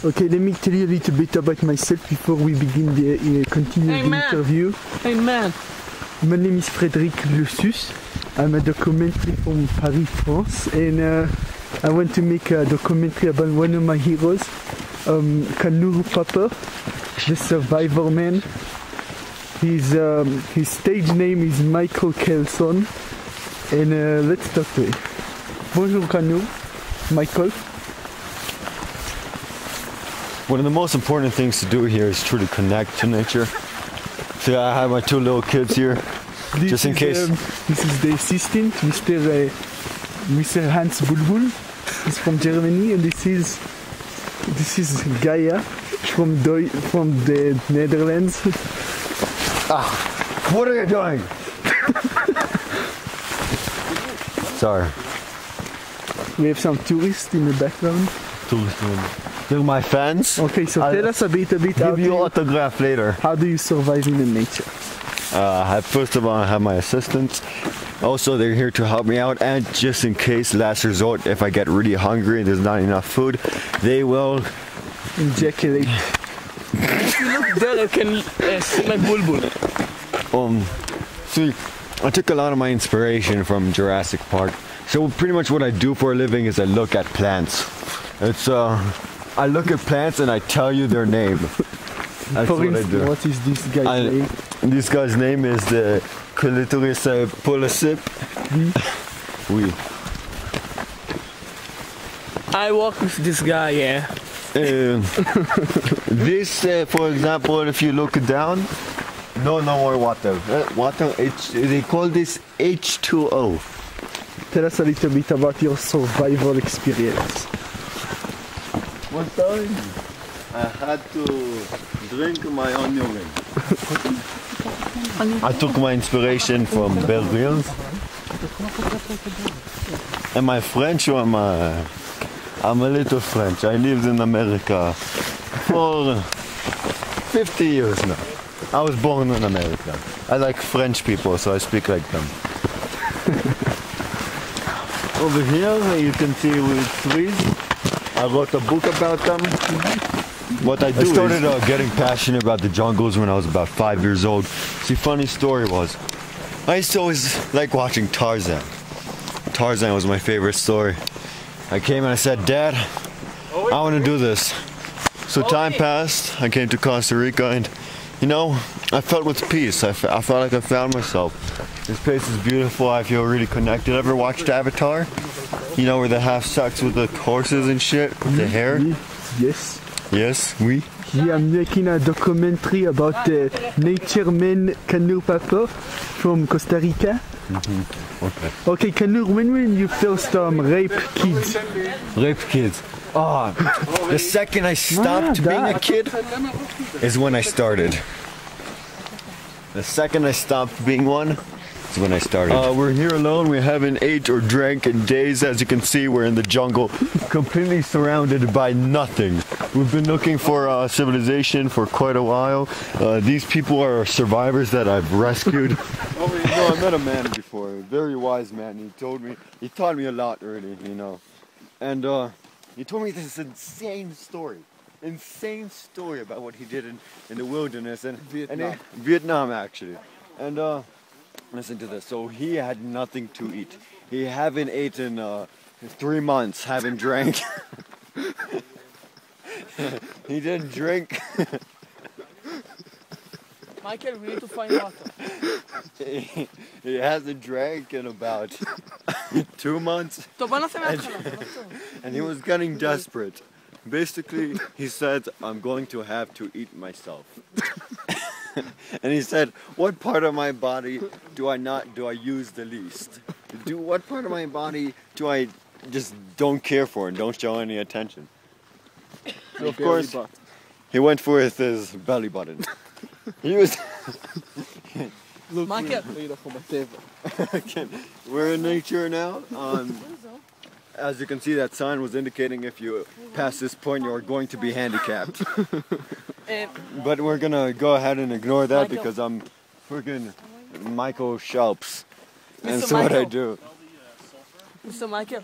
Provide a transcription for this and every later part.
Okay, let me tell you a little bit about myself before we begin the interview. Hey man! My name is Frédéric Lussus. I'm a documentary from Paris, France, and I want to make a documentary about one of my heroes, Kanur Papa, the survivor man. His stage name is Michael Kelson, and let's talk to him. Bonjour Kanur, Michael. One of the most important things to do here is truly connect to nature. So I have my two little kids here, just in case. This is the assistant, Mr. Hans Bulbul. He's from Germany, and this is Gaia from the Netherlands. What are you doing? Sorry. We have some tourists in the background. They're my fans. Okay, so tell us a bit. Give you autograph later. How do you survive in the nature? First of all, I have my assistants. Also, they're here to help me out, and just in case, last resort, if I get really hungry and there's not enough food, they will ejaculate. If you look there, I can sing like Bulbul. See, I took a lot of my inspiration from Jurassic Park. So pretty much what I do for a living is I look at plants. I look at plants and I tell you their name. That's for what instance, I do. what is this guy's name? This guy's name is the Clitoris Polycip. Oui. I work with this guy, yeah. This, for example, if you look down, no more water. They call this H2O. Tell us a little bit about your survival experience. One time, I had to drink my own urine. I took my inspiration from Bear Grylls. And my French, I'm a little French. I lived in America for 50 years now. I was born in America. I like French people, so I speak like them. Over here, you can see with trees. I wrote a book about them. What I started getting passionate about the jungles when I was about 5 years old. See, funny story was, I used to always like watching Tarzan. Tarzan was my favorite story. I came and I said, Dad, I want to do this. So time passed, I came to Costa Rica, and you know, I felt with peace. I felt like I found myself. This place is beautiful, I feel really connected. Ever watched Avatar? You know, where they have sex with the horses and shit, with the hair? Yes. Yes, oui. Yeah, I'm making a documentary about nature man Kanur Papa from Costa Rica. Okay, Kanur, when you first rape kids? Rape kids? The second I stopped being a kid is when I started. The second I stopped being one is when I started. We're here alone. We haven't ate or drank in days. As you can see, we're in the jungle, completely surrounded by nothing. We've been looking for civilization for quite a while. These people are survivors that I've rescued. I met a man before, a very wise man. He taught me a lot, really, you know. And he told me this insane story about what he did in the wilderness and Vietnam actually. And listen to this. So he had nothing to eat. He haven't eaten 3 months, haven't drank. He didn't drink. Michael, we need to find water. He hasn't drank in about 2 months. And he was getting desperate. Basically, he said, I'm going to have to eat myself. And he said, what part of my body do I use the least? What part of my body do I just don't care for and don't show any attention? So of course, he went for his belly button. He was... Look, Michael. We're in nature now. As you can see, that sign was indicating if you pass this point, you are going to be handicapped. But we're gonna go ahead and ignore that because I'm freaking Michael Shelps. And that's what I do. Mr. Michael.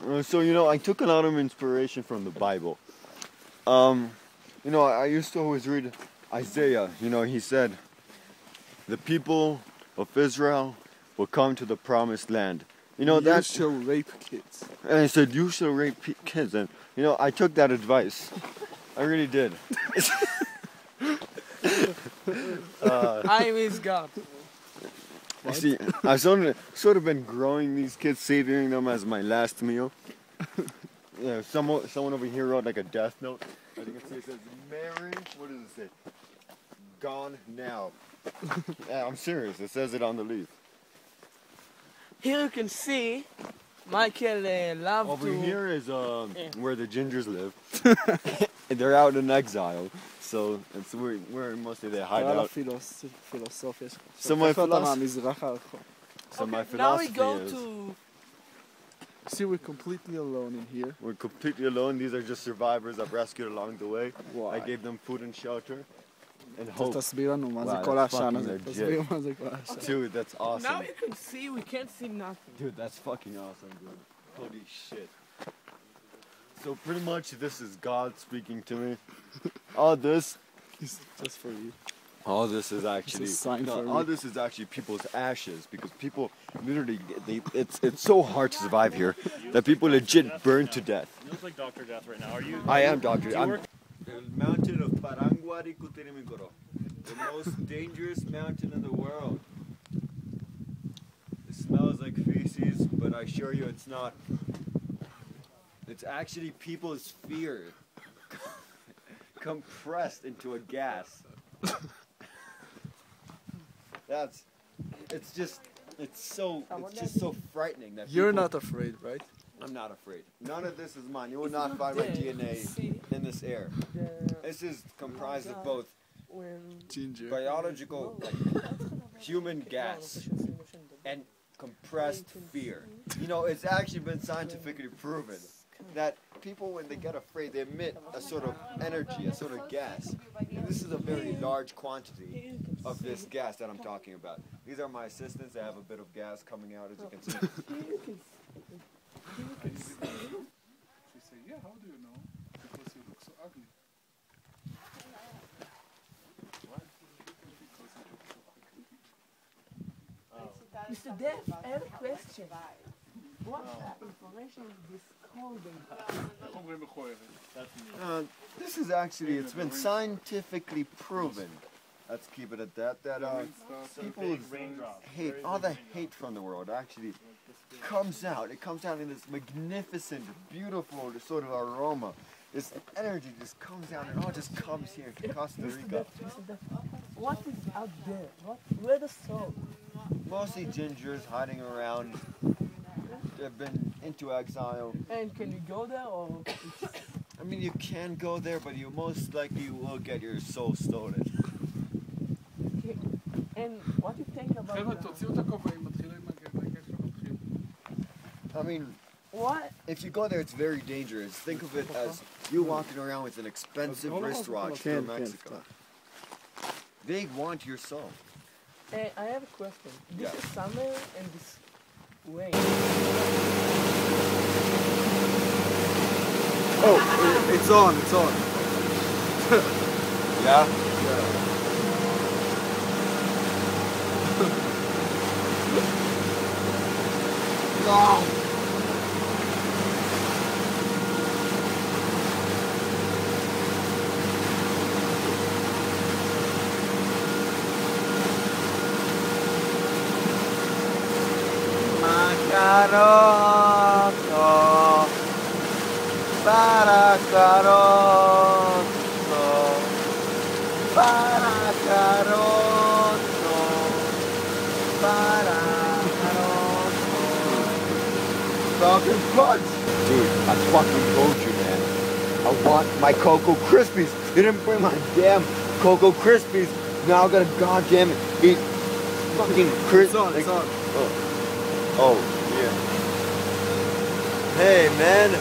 So, I took a lot of inspiration from the Bible. I used to always read Isaiah. He said, the people of Israel will come to the promised land. You shall rape kids. And I said, you shall rape kids. And, I took that advice. I really did. I miss God. See, I've sort of been growing these kids, savoring them as my last meal. Yeah, someone over here wrote like a death note. I think it says, Mary, what does it say? Gone now. Yeah, I'm serious. It says it on the leaf. Here you can see Michael love Over to... here is where the gingers live. They're out in exile, so it's where mostly they hide out. So my philosophy now we go is, to... See, we're completely alone in here. we're completely alone. These are just survivors I've rescued along the way. Why? I gave them food and shelter and hope. תסביר לנו מה זה Wow, כל that's העשן fucking הזה. legit. תסביר מה זה כל העשן. Dude, that's awesome. Now you can see, we can't see nothing. Dude, that's fucking awesome, dude. Holy shit. So pretty much this is God speaking to me. All this It's just for you. All this is actually It's a sign for all me. this is actually people's ashes because people literally it's so hard to survive here that people legit burn to death. You look like Dr. Death right now. Are you? I am Doctor. Do you I'm work? the mountain of Paranguarikuterimigoro, the most dangerous mountain in the world. It smells like feces, but I assure you it's not. It's actually people's fear compressed into a gas. It's just so frightening that You're people- not afraid, right? I'm not afraid. None of this is mine. You will not find my DNA in this air. This is comprised of both Ginger. biological, human gas and compressed fear. It's actually been scientifically proven that people, when they get afraid, they emit a sort of energy, a sort of gas. And this is a very large quantity of this gas that I'm talking about. These are my assistants. They have a bit of gas coming out, as you can see. She said, yeah, how do you know? Because you look so ugly. Mr. Dev, I have a question. What information is this coding? This is actually, it's been scientifically proven. Let's keep it at that. That people's hate, all the hate from the world actually comes out. It comes out in this magnificent, beautiful sort of aroma. This energy just comes out and all just comes here to Costa Rica. Mr. Dev, what is out there? Where the soul? Mostly gingers hiding around. They've been into exile. And can you go there or? I mean, you can go there, but you most likely will get your soul stolen. Okay. And what do you think about I mean, what? if you go there, it's very dangerous. Think of it as you walking around with an expensive wristwatch from Mexico. They want your soul. I have a question. This Yeah. is summer and this rain. Oh, it's on. Yeah? Macaroto, para caroto, para caroto, para caroto. Fucking punch! Dude, I fucking told you, man. I want my Cocoa Krispies. You didn't bring my damn Cocoa Krispies. Now I gotta goddamn eat fucking Krispies. It's on. Oh, yeah. Hey, man.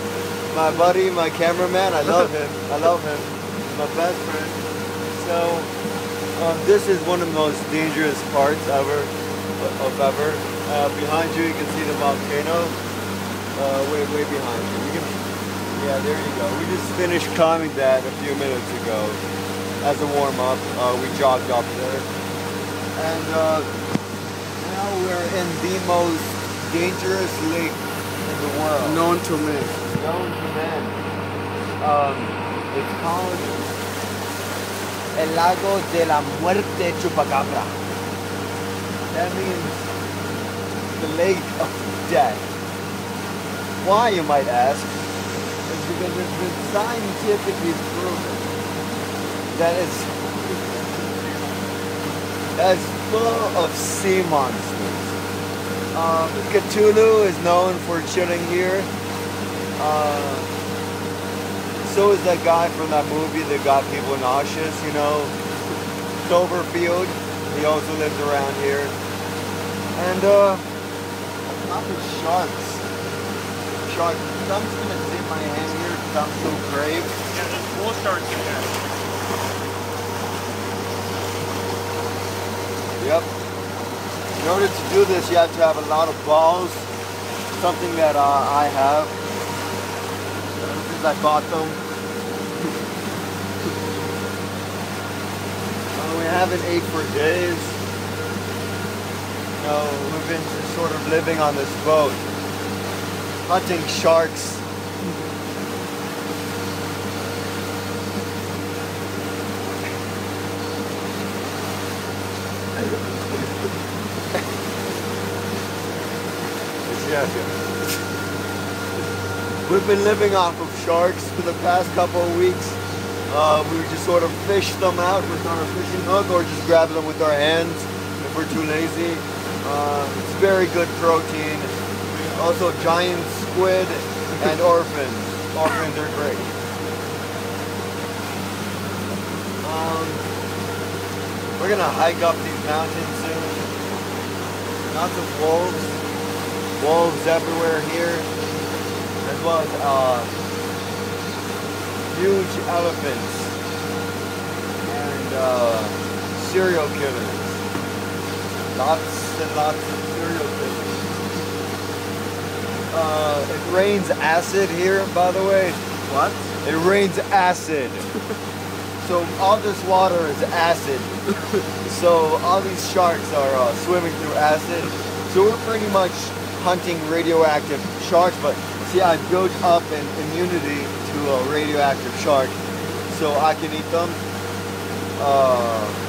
My buddy, my cameraman, I love him. He's my best friend. So, this is one of the most dangerous parts ever. Behind you can see the volcano. way behind you. Yeah, there you go. We just finished climbing that a few minutes ago. As a warm-up, we jogged up there. And now we're in the most dangerous lake in the world. Known to men. Known to men. It's called El Lago de la Muerte Chupacabra. That means the lake of death. Why, you might ask? It's because it's been scientifically proven that it's full of sea monsters. Cthulhu is known for chilling here. So is that guy from that movie that got people nauseous, you know, Cloverfield. He also lives around here. And not the sharks. Sharks. I'm just gonna dip my hand here because I'm so brave. Yeah, there's more sharks in there. Yep. In order to do this, you have to have a lot of balls. Something that I have. Since I bought them. We haven't ate for days. You know, we've been just sort of living on this boat, hunting sharks. We've been living off of sharks for the past couple of weeks. We would just sort of fish them out with our fishing hook or just grab them with our hands if we're too lazy. It's very good protein. Also giant squid and orphans. Orphans are great. We're gonna hike up these mountains soon. Lots of wolves. Wolves everywhere here. As well as huge elephants and serial killers. Lots and lots of serial killers. It rains acid here, by the way. What? It rains acid. So all this water is acid. So all these sharks are swimming through acid. So we're pretty much hunting radioactive sharks, but see, I built up an immunity to a radioactive shark, so I can eat them.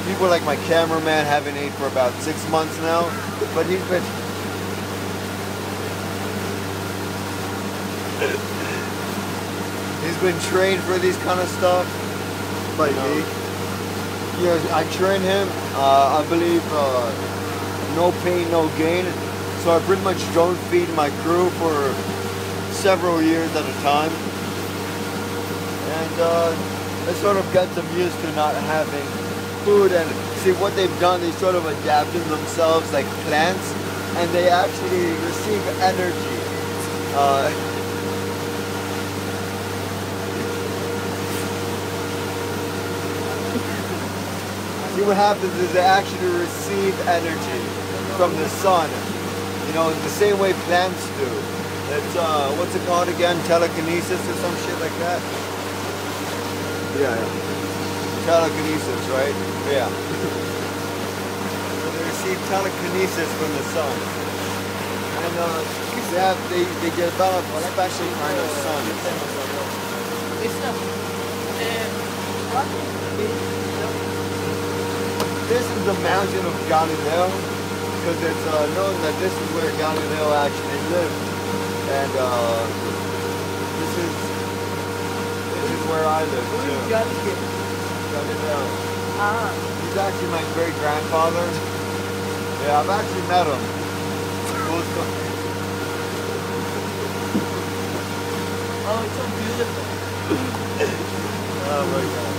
People like my cameraman haven't ate for about 6 months now, but he's been trained for these kind of stuff. By me? Yeah, I train him. I believe no pain, no gain. So I pretty much don't feed my crew for several years at a time. And it sort of gets them used to not having food. And see what they've done, they sort of adapted themselves like plants, and they actually receive energy. See what happens is they actually receive energy from the sun. You know, the same way plants do. It's, what's it called again? Telekinesis or some shit like that? Yeah. Telekinesis, right? Yeah. So they receive telekinesis from the sun. And they develop a special kind of sun. This is the mountain of Galileo, because it's known that this is where Galileo actually lived. And this is where I live too. Galileo. Ah. He's actually my great grandfather. Yeah, I've actually met him. Oh, it's so beautiful. Oh my God.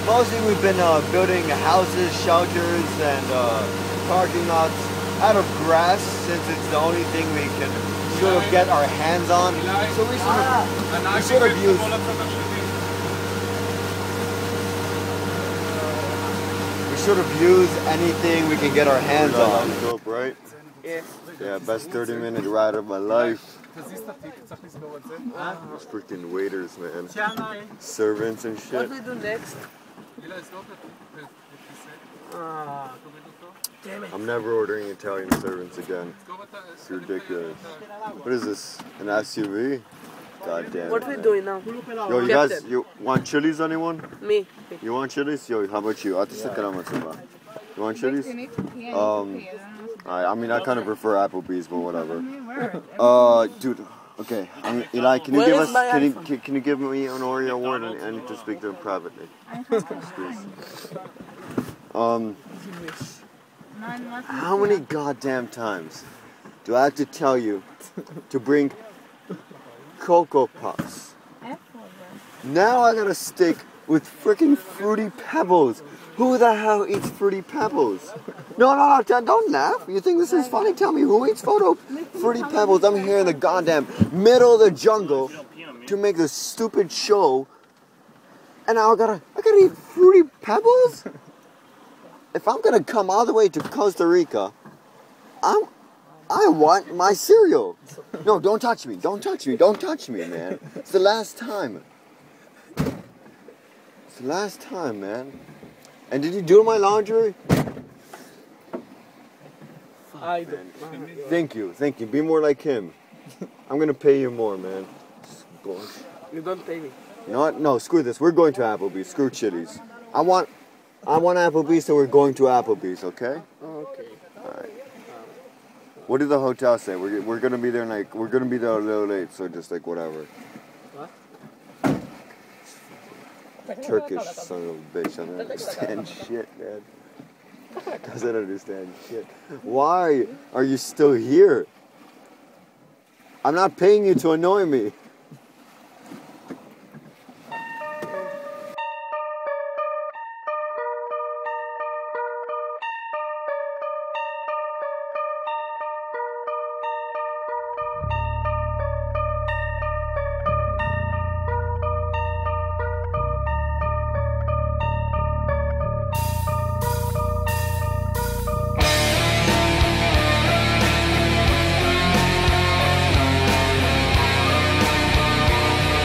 Mostly we've been building houses, shelters, and parking lots out of grass, since it's the only thing we can sort of get our hands on. So we sort of use anything we can get our hands on. Dope, right? Yeah. Yeah, best 30-minute ride of my life. Those freaking waiters, man. Servants and What shit. we do next? Damn it. I'm never ordering Italian servants again. It's ridiculous. What is this? An SUV? God damn What it, we man. doing now? Yo, you Captain. guys, you want chilies, anyone? Me. You want chilies? Yo, how about you? You want chilies? I mean, I kind of prefer Applebee's, but whatever. Dude, okay. Eli, can you Where give is us? my Can you give me an Oreo award? And I need to speak to him privately. How many goddamn times do I have to tell you to bring Cocoa Puffs? Now I got a steak with freaking Fruity Pebbles. Who the hell eats Fruity Pebbles? No, don't laugh. You think this is funny? Tell me, who eats Fruity Pebbles? I'm here in the goddamn middle of the jungle to make this stupid show, and now I gotta eat Fruity Pebbles? If I'm gonna come all the way to Costa Rica, I want my cereal. No, don't touch me, man. It's the last time. It's the last time, man. And did you do my laundry? I don't. Thank you. Be more like him. I'm gonna pay you more, man. You don't pay me. No, screw this. We're going to Applebee's. Screw Chili's. I want Applebee's, so we're going to Applebee's, okay? Okay. Alright. What did the hotel say? We're gonna be there we're gonna be there a little late, so just like whatever. What? Turkish son of a bitch. I don't understand shit, man. Doesn't understand shit. Why are you still here? I'm not paying you to annoy me.